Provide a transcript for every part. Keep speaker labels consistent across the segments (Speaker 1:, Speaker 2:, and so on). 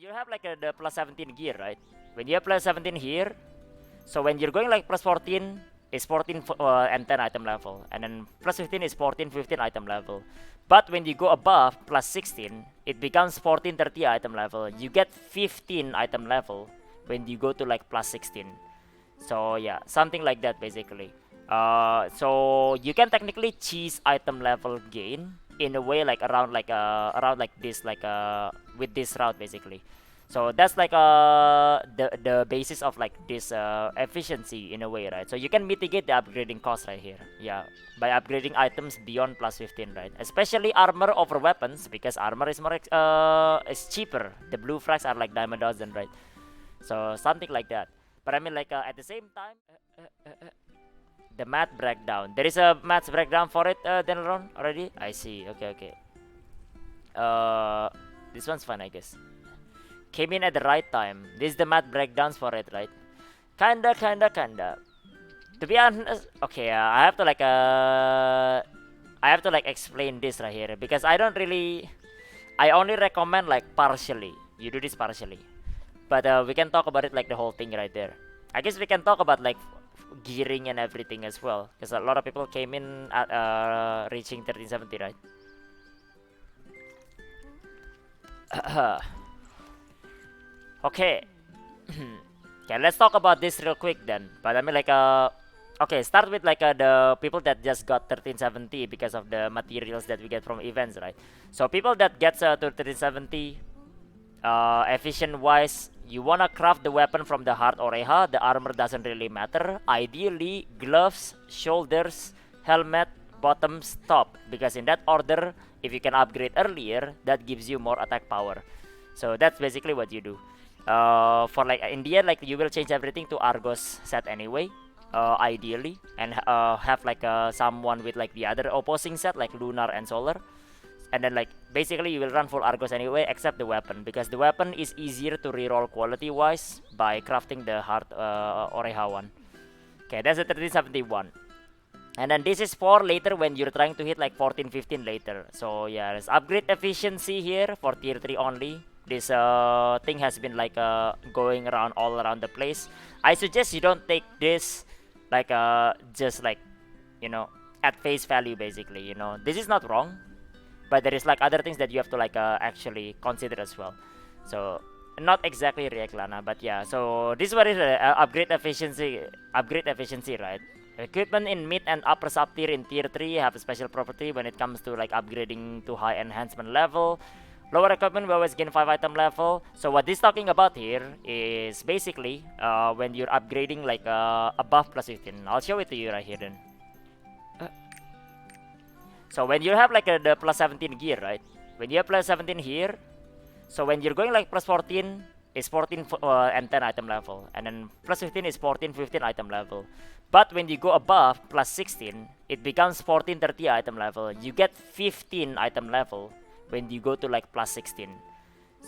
Speaker 1: you have like the plus 17 gear, right? When you have plus 17 here, so when you're going like plus 14 is 14 and 10 item level, and then plus 15 is 14, 15 item level. But when you go above plus 16, it becomes 14, 30 item level. You get 15 item level when you go to like plus 16. So yeah, something like that basically. So you can technically cheese item level gain in a way like around like this with this route basically. So that's like the basis of like this efficiency in a way, right? So you can mitigate the upgrading cost right here, yeah, by upgrading items beyond plus 15, right? Especially armor over weapons, because armor is more is cheaper. The blue frags are like dime a dozen, right? So something like that. But I mean like at the same time, the math breakdown. There is a math breakdown for it, Denelron already. I see. Okay, okay. Uh, this one's fine, I guess. Came in at the right time. This is the math breakdowns for it, right? Kinda. To be honest, okay. I have to like explain this right here because I don't really. I only recommend like partially. You do this partially, but we can talk about it like the whole thing right there. I guess we can talk about like gearing and everything as well because a lot of people came in at reaching 1370, right? Okay. Okay, let's talk about this real quick then. But I mean like okay, start with like the people that just got 1370 because of the materials that we get from events, right? So people that gets to 1370, efficient wise, you wanna craft the weapon from the heart oreha. The armor doesn't really matter. Ideally, gloves, shoulders, helmet, bottoms, top, because in that order, if you can upgrade earlier, that gives you more attack power. So that's basically what you do. For like in the end, like you will change everything to Argos set anyway. Ideally, and have like someone with like the other opposing set like Lunar and Solar, and then like basically you will run full Argos anyway except the weapon, because the weapon is easier to reroll quality wise by crafting the Heart Oreha one. Okay, that's the 1371. And then this is for later when you're trying to hit like 14, 15 later. So yeah, let's upgrade efficiency here for tier 3 only. This thing has been like going around all around the place. I suggest you don't take this like just like, you know, at face value basically, you know. This is not wrong, but there is like other things that you have to like actually consider as well. So not exactly Reaklana, but yeah. So this is what is upgrade efficiency, right? Equipment in mid and upper sub tier in tier 3 have a special property when it comes to like upgrading to high enhancement level. Lower equipment will always gain 5 item level. So what this talking about here is basically when you're upgrading like above plus 15. I'll show it to you right here then. So when you have like the plus 17 gear, right? When you have plus 17 here, so when you're going like plus 14 is 14 and 10 item level, and then plus 15 is 14, 15 item level. But when you go above plus 16, it becomes 14, 30 item level. You get 15 item level when you go to like plus 16.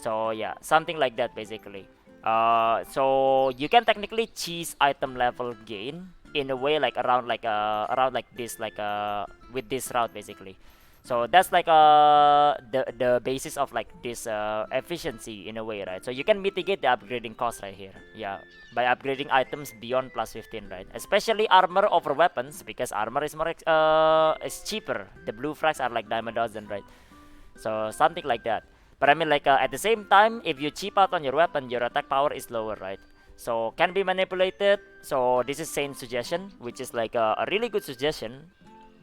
Speaker 1: So yeah, something like that basically. So you can technically cheese item level gain in a way like around like this with this route basically. So that's like the basis of like this efficiency in a way, right? So you can mitigate the upgrading cost right here, yeah, by upgrading items beyond plus 15, right? Especially armor over weapons, because armor is more is cheaper. The blue frags are like dime a dozen, right? So something like that. But I mean like at the same time, if you cheap out on your weapon, your attack power is lower, right? So can be manipulated. So this is same suggestion, which is like a really good suggestion,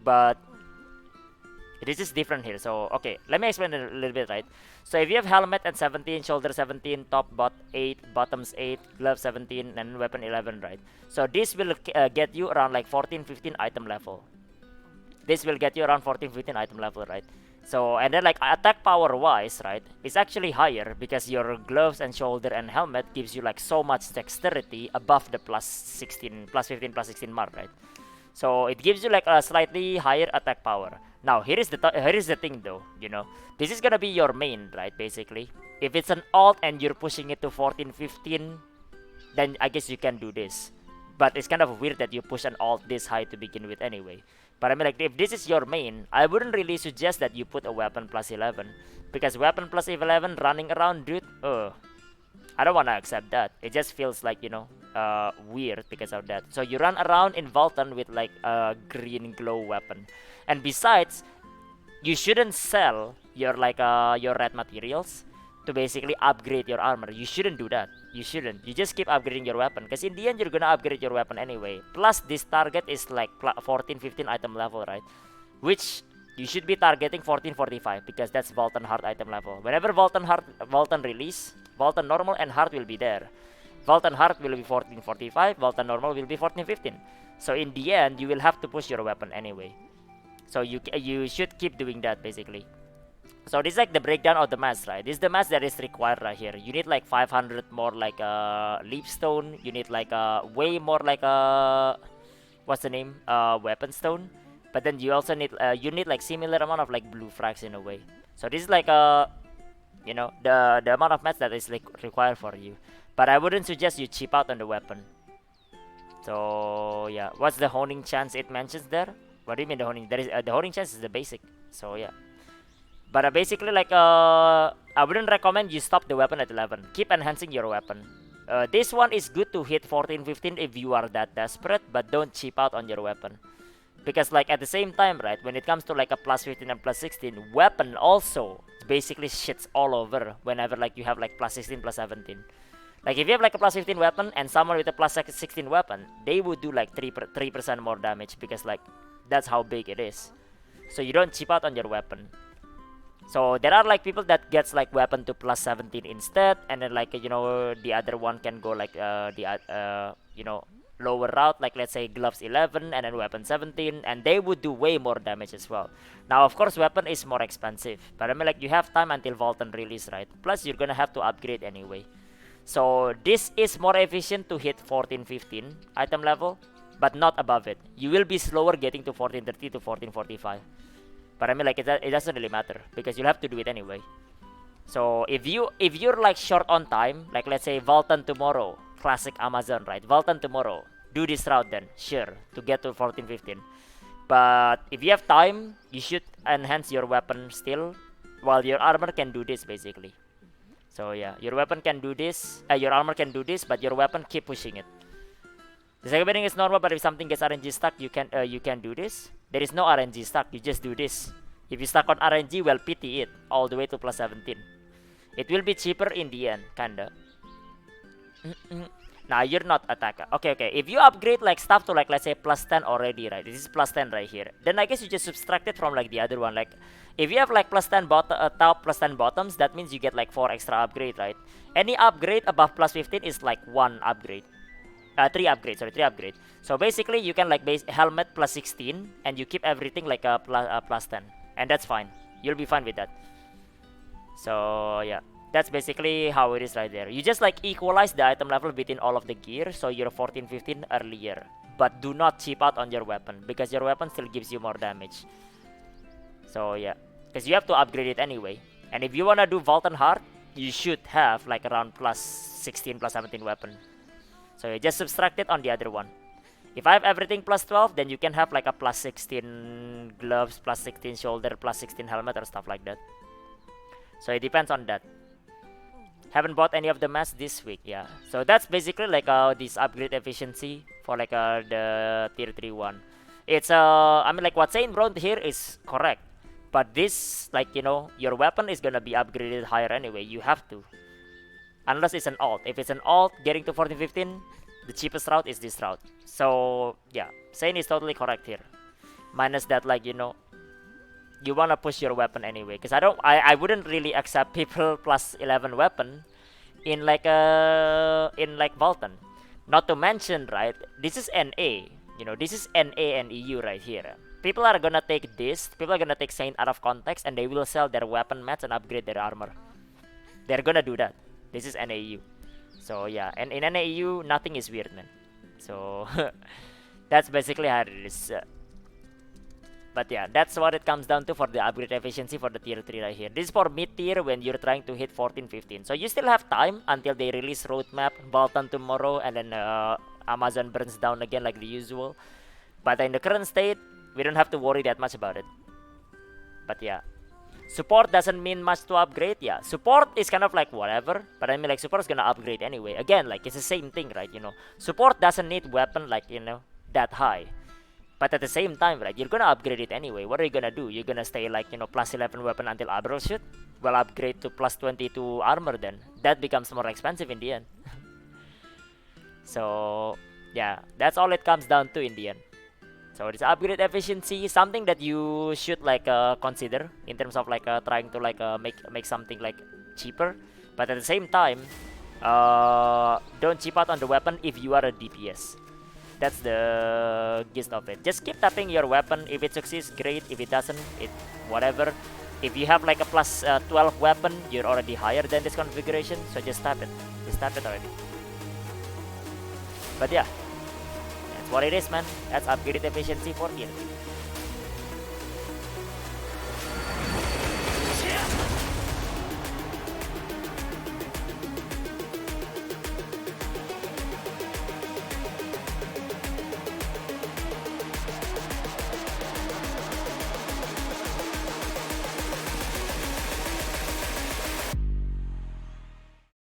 Speaker 1: but this is different here. So okay, let me explain it a little bit, right? So if you have helmet at 17, shoulder 17, top bot 8, bottoms 8, glove 17, and weapon 11, right? So this will get you around like 14, 15 item level. This will get you around 14, 15 item level, right? So and then like attack power wise, right, it's actually higher because your gloves and shoulder and helmet gives you like so much dexterity above the plus 16, plus 15, plus 16 mark, right? So it gives you like a slightly higher attack power. Now here is the thing though, you know, this is gonna be your main, right? Basically, if it's an alt and you're pushing it to 14, 15, then I guess you can do this. But it's kind of weird that you push an alt this high to begin with anyway. But I mean like if this is your main, I wouldn't really suggest that you put a weapon plus 11, because weapon plus 11 running around, dude, I don't want to accept that. It just feels like, weird because of that. So you run around in Valton with like a green glow weapon. And besides, you shouldn't sell your red materials to basically upgrade your armor. You shouldn't do that. You shouldn't. You just keep upgrading your weapon, because in the end you're gonna upgrade your weapon anyway. Plus this target is like 14 15 item level, right? Which you should be targeting 1445, because that's Valton Heart item level. Whenever Valton release, Valton normal and Heart will be there. Valton Heart will be 1445, Valton normal will be 1415. So in the end, you will have to push your weapon anyway. So you should keep doing that basically. So this is like the breakdown of the mass, right? This is the mass that is required right here. You need like 500 more like leapstone. You need like way more like what's the name? Weapon stone. But then you also need like similar amount of like blue frags in a way. So this is like the amount of mass that is like required for you. But I wouldn't suggest you cheap out on the weapon. So yeah, what's the honing chance it mentions there? What do you mean the honing? There is the honing chance is the basic. So yeah. But basically, like, I wouldn't recommend you stop the weapon at 11. Keep enhancing your weapon. This one is good to hit 14, 15 if you are that desperate, but don't cheap out on your weapon. Because, like, at the same time, right, when it comes to, like, a plus 15 and plus 16, weapon also basically shits all over whenever, like, you have, like, plus 16, plus 17. Like, if you have, like, a plus 15 weapon and someone with a plus 16 weapon, they would do, like, 3% more damage because, like, that's how big it is. So you don't cheap out on your weapon. So there are like people that gets like weapon to plus 17 instead, and then like the other one can go like lower route, like let's say gloves 11 and then weapon 17, and they would do way more damage as well. Now of course weapon is more expensive, but I mean like you have time until Valton release, right? Plus you're gonna have to upgrade anyway. So this is more efficient to hit 14-15 item level, but not above it. You will be slower getting to 14-30 to 14-45. But I mean, like, it doesn't really matter because you'll have to do it anyway. So if you're like short on time, like let's say Valton tomorrow, classic Amazon, right? Valton tomorrow, do this route then, sure, to get to 14-15. But if you have time, you should enhance your weapon still, while your armor can do this basically. So yeah, your weapon can do this, your armor can do this, but your weapon keep pushing it. The second bidding is normal, but if something gets RNG stuck, you can do this. There is no RNG stuck, you just do this. If you stuck on RNG, well, pity it all the way to plus 17. It will be cheaper in the end, kinda. Nah, you're not attacker. Okay. If you upgrade like stuff to like let's say plus 10 already, right? This is plus 10 right here. Then I guess you just subtract it from like the other one. Like if you have like plus 10 top, plus 10 bottoms, that means you get like 4 extra upgrade, right? Any upgrade above plus 15 is like 1 upgrade. 3 upgrades, sorry, 3 upgrade. So basically you can like base helmet plus 16 and you keep everything like a plus 10, and that's fine. You'll be fine with that. So yeah, that's basically how it is right there. You just like equalize the item level between all of the gear, so you're 14-15 earlier, but do not cheap out on your weapon because your weapon still gives you more damage. So yeah, because you have to upgrade it anyway. And if you wanna do Valton Heart, you should have like around plus 16, plus 17 weapon. So you just subtract it on the other one. If I have everything plus 12, then you can have like a plus 16 gloves, plus 16 shoulder, plus 16 helmet or stuff like that. So it depends on that. Haven't bought any of the masks this week, yeah. So that's basically like this upgrade efficiency for like the tier 3 one. It's I mean like what Saint wrote here is correct. But this, like, your weapon is gonna be upgraded higher anyway. You have to. Unless it's an alt. If it's an alt, getting to 14-15, the cheapest route is this route. So, yeah. Saint is totally correct here. Minus that, like, you wanna push your weapon anyway. Because I wouldn't really accept people plus 11 weapon in like Valton. Not to mention, right, this is NA. This is NA and EU right here. People are gonna take this. People are gonna take Saint out of context and they will sell their weapon mats and upgrade their armor. They're gonna do that. This is NAU. So yeah, and in NAU, nothing is weird, man. So that's basically how it is. But yeah, that's what it comes down to for the upgrade efficiency for the tier 3 right here. This is for mid tier when you're trying to hit 14-15. So you still have time until they release roadmap, Valton tomorrow, and then Amazon burns down again like the usual. But in the current state, we don't have to worry that much about it. But yeah. Support doesn't mean much to upgrade. Yeah, support is kind of like whatever, but I mean like support is gonna upgrade anyway. Again, like it's the same thing, right? You know, support doesn't need weapon like that high. But at the same time, right, you're gonna upgrade it anyway. What are you gonna do? You're gonna stay like plus 11 weapon until Abril shoot? Well, upgrade to plus 22 armor then. That becomes more expensive in the end. So yeah, that's all it comes down to in the end. So this upgrade efficiency, something that you should like consider in terms of like trying to like make something like cheaper, but at the same time, don't cheap out on the weapon if you are a DPS. That's the gist of it. Just keep tapping your weapon. If it succeeds, great. If it doesn't, it whatever. If you have like a plus 12 weapon, you're already higher than this configuration, so just tap it. Just tap it already. But yeah, that's what it is, man. That's upgraded efficiency for tier 3.